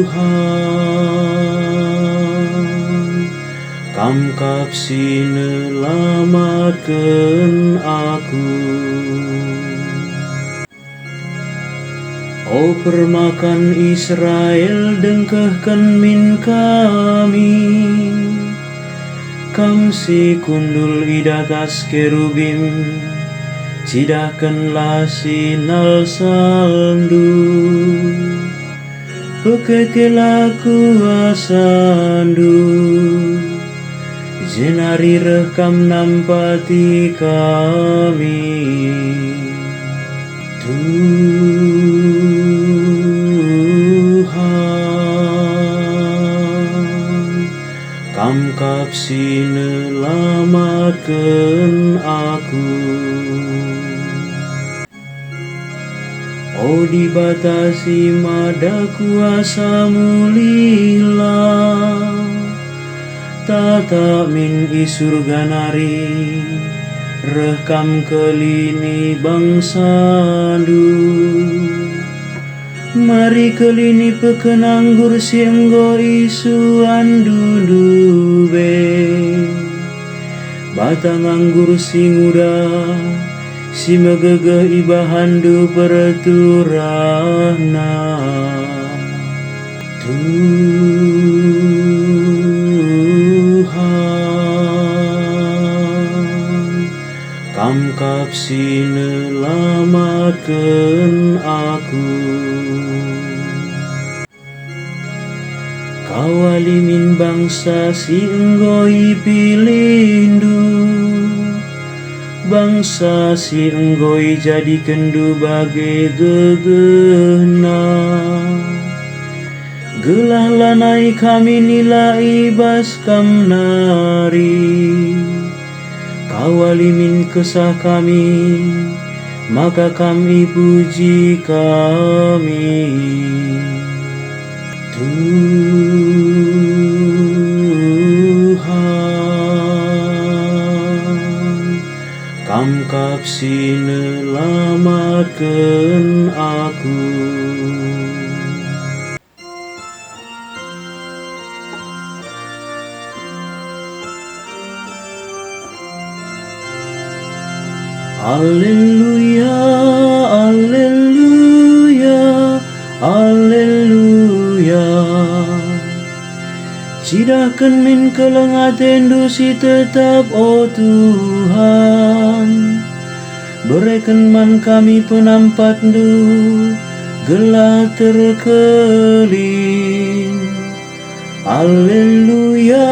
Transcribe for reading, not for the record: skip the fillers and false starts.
Tuhan, Kam kapsi nelamatkeun aku. O permakan Israel, dengkehkeun min kami. Kam si kundul idatas kerubim, cidahkeunlah sinal saldu. Pekekelah kuasandu, jenari rekam nampati kami. Tuhan, Kam kapsi nelamatkeun aku. O dibatasi mada kuasamu lila, tata min isurga nari, rekam kelini bangsandu. Mari kelini pekenanggur sienggo isu andudube, batang anggur singuda, si megegeh ibahandu perturana. Tuhan, Kam kapsi nelamatkeun aku. Kawali min bangsa si enggoi pilindu, bangsa si enggoi jadi kendu bage gegena. Gelah lanai kami nilai bas kam nari, kawali min kesah kami, maka kami puji kami. Tuhan, Kam kapsi nelamatkeun aku. Alleluia, alleluia, alleluia. Cidahkeun min kelengatendu si tetap, o Tuhan. Berikan man kami penampatdu, gelah terkelin. Alleluia,